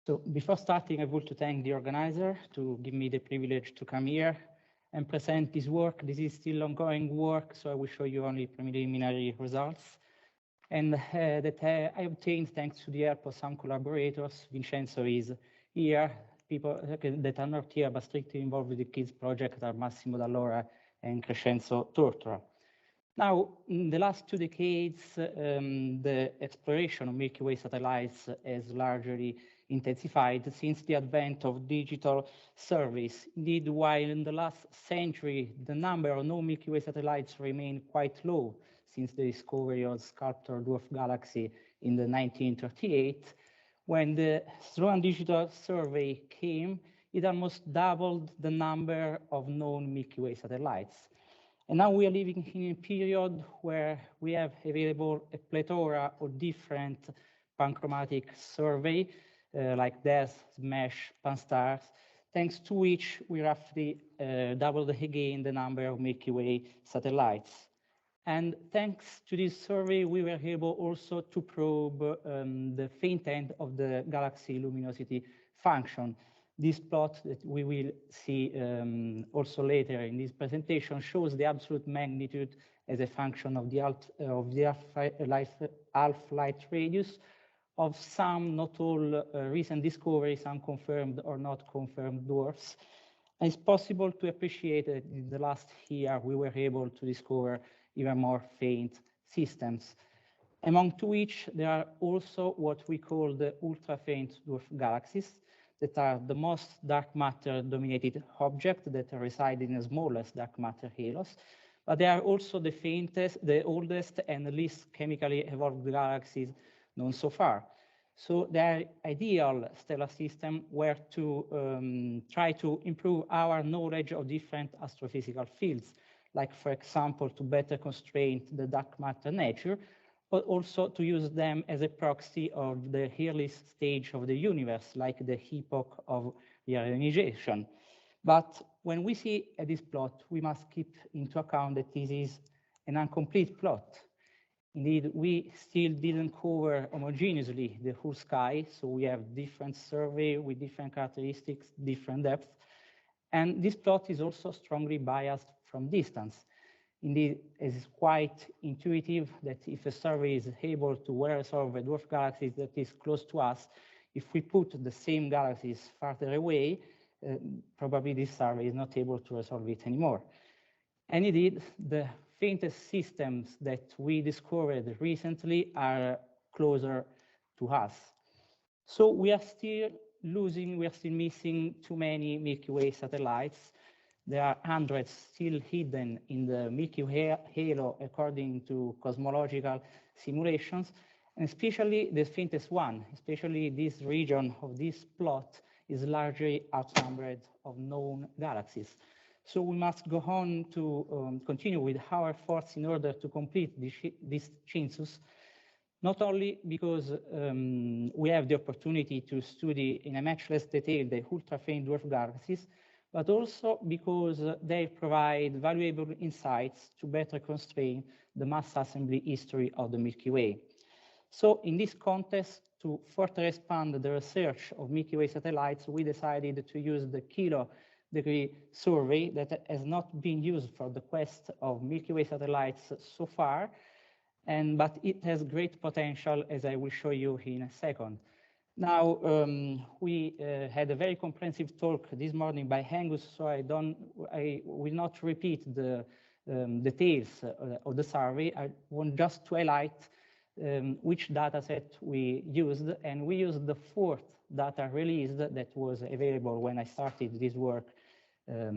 So before starting, I want to thank the organizer to give me the privilege to come here and present this work. This is still ongoing work, so I will show you only preliminary results. And that I obtained thanks to the help of some collaborators. Vincenzo is here. People that are not here but strictly involved with the KiDS project are Massimo D'Allora and Crescenzo Tortora. Now, in the last 2 decades, the exploration of Milky Way satellites has largely intensified since the advent of digital surveys. Indeed, while in the last century, the number of known Milky Way satellites remained quite low since the discovery of Sculptor dwarf galaxy in the 1938, when the Sloan digital survey came, it almost doubled the number of known Milky Way satellites. And now we are living in a period where we have available a plethora of different panchromatic survey, like DES, SMASH, PanSTARRS, thanks to which we roughly doubled again the number of Milky Way satellites. And thanks to this survey, we were able also to probe the faint end of the galaxy luminosity function. This plot that we will see also later in this presentation shows the absolute magnitude as a function of the half-light radius of some, not all, recent discoveries, unconfirmed or not confirmed dwarfs. And it's possible to appreciate that in the last year we were able to discover even more faint systems, among which there are also what we call the ultra-faint dwarf galaxies, that are the most dark matter dominated objects that reside in the smallest dark matter halos, but they are also the faintest, the oldest and least chemically evolved galaxies known so far. So their ideal stellar system were to try to improve our knowledge of different astrophysical fields, like, for example, to better constrain the dark matter nature, but also to use them as a proxy of the earliest stage of the universe, like the epoch of reionization. But when we see at this plot, we must keep into account that this is an incomplete plot. Indeed, we still didn't cover homogeneously the whole sky, so we have different survey with different characteristics, different depth. And this plot is also strongly biased from distance. Indeed, it is quite intuitive that if a survey is able to well resolve a dwarf galaxy that is close to us, if we put the same galaxies farther away, probably this survey is not able to resolve it anymore. And indeed, the faintest systems that we discovered recently are closer to us. So we are still missing too many Milky Way satellites. There are hundreds still hidden in the Milky Way halo according to cosmological simulations, and especially the faintest one, especially this region of this plot, is largely outnumbered of known galaxies. So we must go on to continue with our efforts in order to complete this census, not only because we have the opportunity to study in a much less detail the ultra-faint dwarf galaxies, but also because they provide valuable insights to better constrain the mass assembly history of the Milky Way. So in this context, to further expand the research of Milky Way satellites, we decided to use the kilo-degree survey that has not been used for the quest of Milky Way satellites so far, but it has great potential, as I will show you in a second. Now, we had a very comprehensive talk this morning by Angus, so I will not repeat the details of the survey. I want just to highlight which data set we used, and we used the 4th data release that was available when I started this work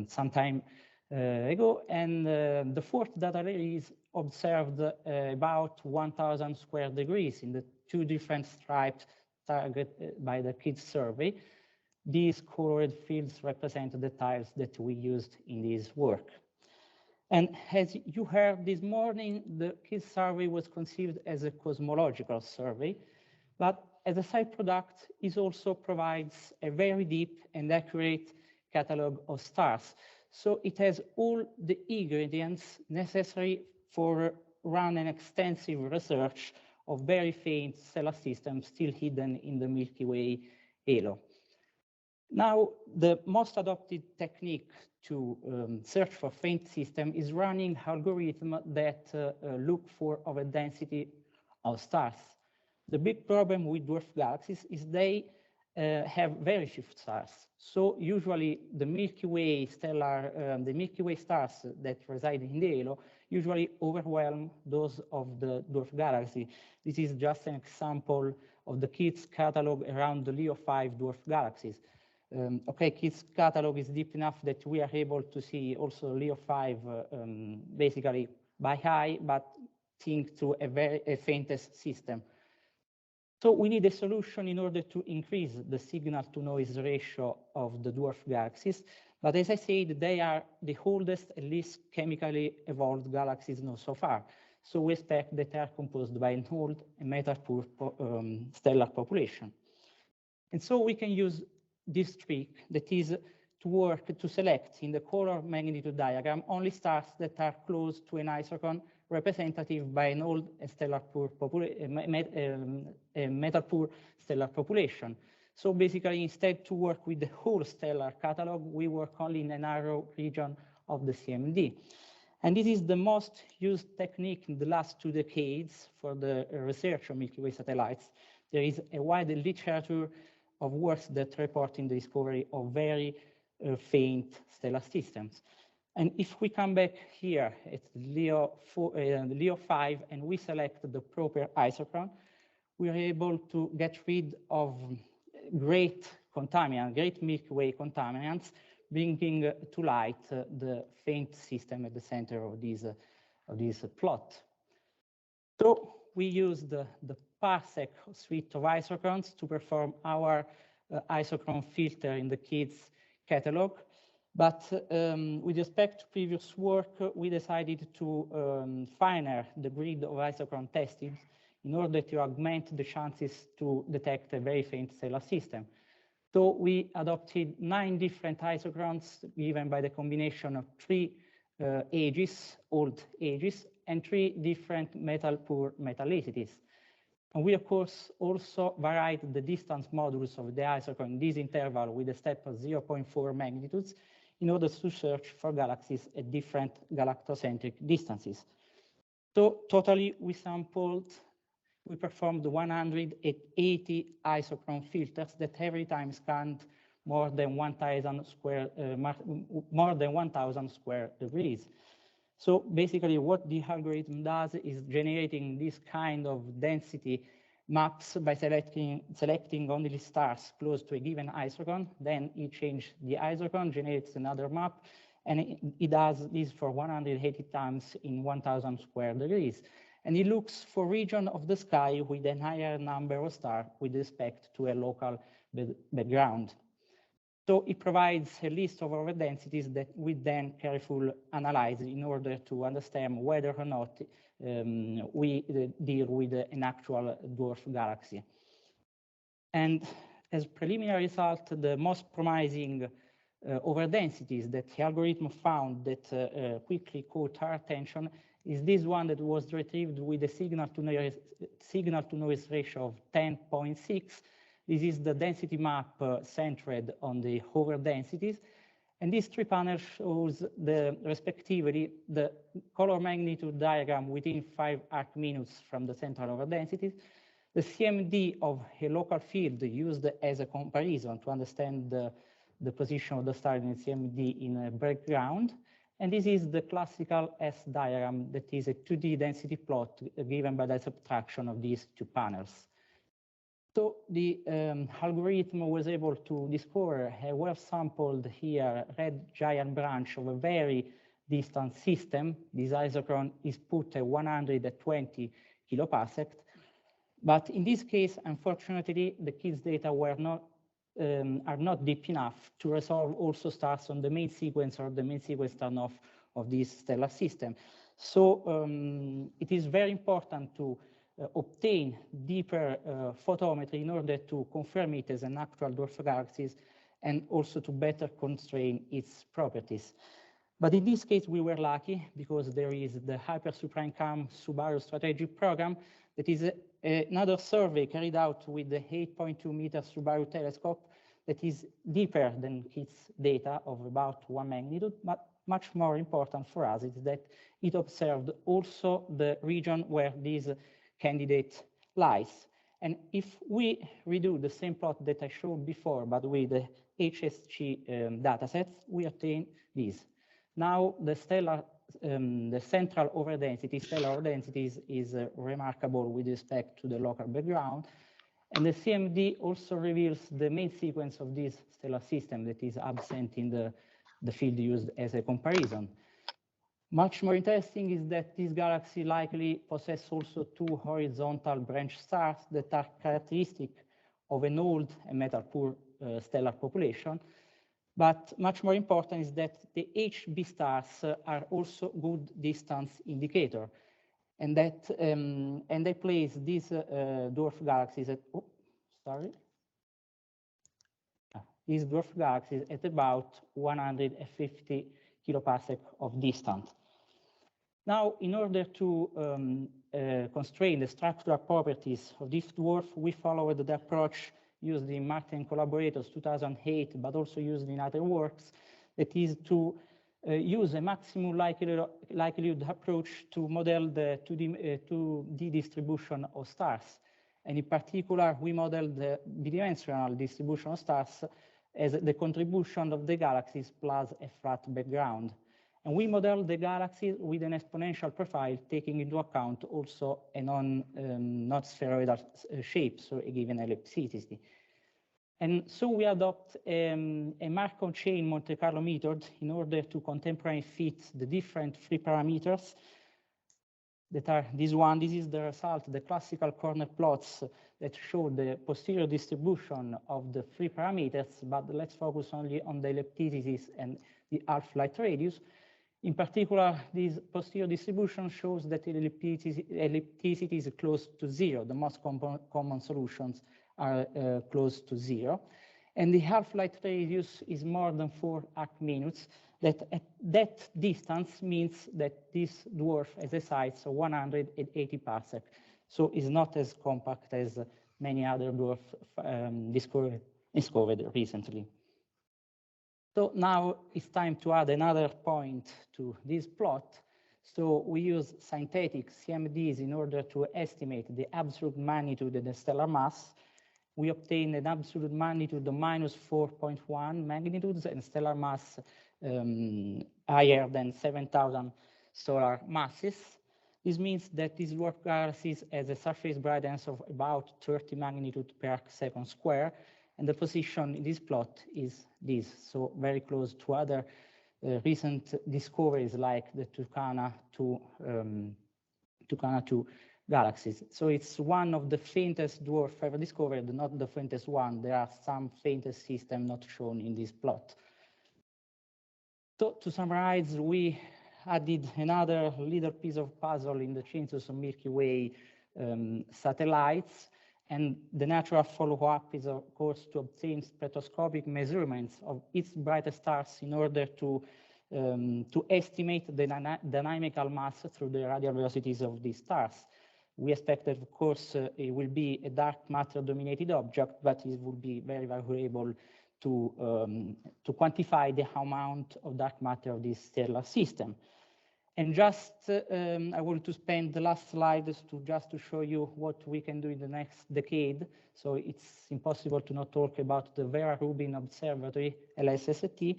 some time ago, and the 4th data release observed about 1,000 square degrees in the 2 different stripes targeted by the KiDS survey. These colored fields represent the tiles that we used in this work. And as you heard this morning, the KiDS survey was conceived as a cosmological survey, but as a side product, it also provides a very deep and accurate catalog of stars. So it has all the ingredients necessary for run an extensive research of very faint stellar systems still hidden in the Milky Way halo. Now, the most adopted technique to search for faint system is running algorithm that look for overdensity of stars. The big problem with dwarf galaxies is they have very few stars. So usually the Milky Way the Milky Way stars that reside in the halo usually overwhelm those of the dwarf galaxy. This is just an example of the KiDS catalog around the Leo 5 dwarf galaxies. Okay, KiDS catalog is deep enough that we are able to see also Leo 5 basically by eye, but think to a faintest system. So we need a solution in order to increase the signal-to-noise ratio of the dwarf galaxies. But as I said, they are the oldest and least chemically evolved galaxies known so far. So we expect that they are composed by an old and metal-poor stellar population. And so we can use this trick, that is to work to select in the color magnitude diagram only stars that are close to an isochron representative by an old stellar-poor metal-poor stellar population. So basically, instead to work with the whole stellar catalog, we work only in a narrow region of the CMD. And this is the most used technique in the last 2 decades for the research on Milky Way satellites. There is a wide literature of works that report in the discovery of very faint stellar systems. And if we come back here at Leo 5 and we select the proper isochron, we are able to get rid of great contaminants, great Milky Way contaminants, bringing to light the faint system at the center of this plot. So we use the Parsec suite of isochrons to perform our isochron filter in the KiDS catalog. But with respect to previous work, we decided to finer the grid of isochron tested in order to augment the chances to detect a very faint stellar system. So we adopted 9 different isochrons given by the combination of 3 ages, old ages, and 3 different metal-poor metallicities. And we, of course, also varied the distance modulus of the isochron in this interval with a step of 0.4 magnitudes in order to search for galaxies at different galactocentric distances. So totally, we performed 180 isochron filters that every time scanned more than 1,000 square degrees. So basically what the algorithm does is generating this kind of density maps by selecting only stars close to a given isochron. Then it changes the isochron, generates another map, and it does this for 180 times in 1,000 square degrees. And it looks for region of the sky with a higher number of stars with respect to a local background. So it provides a list of overdensities that we then carefully analyze in order to understand whether or not we deal with an actual dwarf galaxy. And as preliminary result, the most promising overdensities that the algorithm found that quickly caught our attention is this one that was retrieved with a signal-to-noise ratio of 10.6. This is the density map centered on the overdensities. And these 3 panels shows respectively the color magnitude diagram within 5 arc minutes from the central overdensities, the CMD of a local field used as a comparison to understand the position of the star in the CMD in a background. And this is the classical S diagram that is a 2D density plot given by the subtraction of these 2 panels. So the algorithm was able to discover a well-sampled here red giant branch of a very distant system. This isochron is put at 120 kiloparsec. But in this case, unfortunately, the KiDS data are not deep enough to resolve also stars on the main sequence or the main sequence turn-off of this stellar system. So it is very important to obtain deeper photometry in order to confirm it as an actual dwarf galaxy and also to better constrain its properties. But in this case, we were lucky because there is the Hyper SupraIncome Subaru Strategic Program that is another survey carried out with the 8.2 meter Subaru telescope that is deeper than KiDS data of about 1 magnitude, but much more important for us is that it observed also the region where this candidate lies. And if we redo the same plot that I showed before, but with the HSG datasets, we obtain this. Now the central overdensity, stellar overdensities is remarkable with respect to the local background. And the CMD also reveals the main sequence of this stellar system that is absent in the field used as a comparison. Much more interesting is that this galaxy likely possesses also 2 horizontal branch stars that are characteristic of an old and metal-poor stellar population. But much more important is that the HB stars are also good distance indicator, and that they place these dwarf galaxies at these dwarf galaxies at about 150 kiloparsec of distance. Now, in order to constrain the structural properties of this dwarf, we followed the approach used in Martin and collaborators 2008, but also used in other works, that is to use a maximum likelihood approach to model the 2D distribution of stars. And in particular, we modeled the bidimensional distribution of stars as the contribution of the galaxies plus a flat background. And we modeled the galaxies with an exponential profile, taking into account also a not spheroidal shape, so a given ellipticity. And so we adopt a Markov chain Monte Carlo method in order to contemporarily fit the different free parameters that are this one. This is the result, the classical corner plots that show the posterior distribution of the free parameters, but let's focus only on the ellipticities and the half-light radius. In particular, this posterior distribution shows that the ellipticity is close to 0. The most common solutions are close to 0. And the half-light radius is more than 4 arc minutes. That at that distance means that this dwarf has a size of 180 parsec. So it's not as compact as many other dwarfs discovered recently. So now it's time to add another point to this plot. So we use synthetic CMDs in order to estimate the absolute magnitude of the stellar mass. We obtain an absolute magnitude of minus 4.1 magnitudes and stellar mass higher than 7,000 solar masses. This means that this dwarf galaxy has a surface brightness of about 30 magnitude per arc second square, and the position in this plot is this, so very close to other recent discoveries like the Tucana 2 galaxies. So it's one of the faintest dwarf ever discovered, not the faintest one. There are some faintest systems not shown in this plot. So to summarize, we added another little piece of puzzle in the chains of Milky Way satellites. And the natural follow-up is, of course, to obtain spectroscopic measurements of its brightest stars in order to estimate the dynamical mass through the radial velocities of these stars. We expect that, of course, it will be a dark matter-dominated object, but it will be very valuable to quantify the amount of dark matter of this stellar system. And just, I want to spend the last slides to show you what we can do in the next decade. So it's impossible to not talk about the Vera Rubin Observatory, LSST.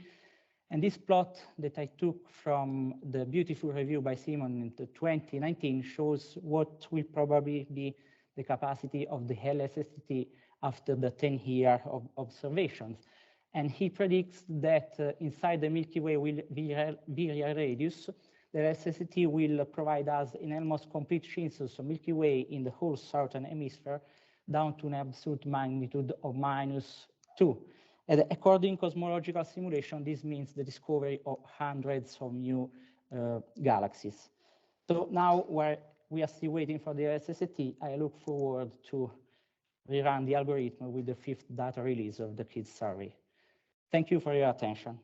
And this plot that I took from the beautiful review by Simon in 2019 shows what will probably be the capacity of the LSST after the 10 years of observations. And he predicts that inside the Milky Way virial radius, the LSST will provide us an almost complete census of Milky Way in the whole southern hemisphere down to an absolute magnitude of -2. And according to cosmological simulation, this means the discovery of hundreds of new galaxies. So now we are still waiting for the LSST. I look forward to rerun the algorithm with the 5th data release of the KiDS survey. Thank you for your attention.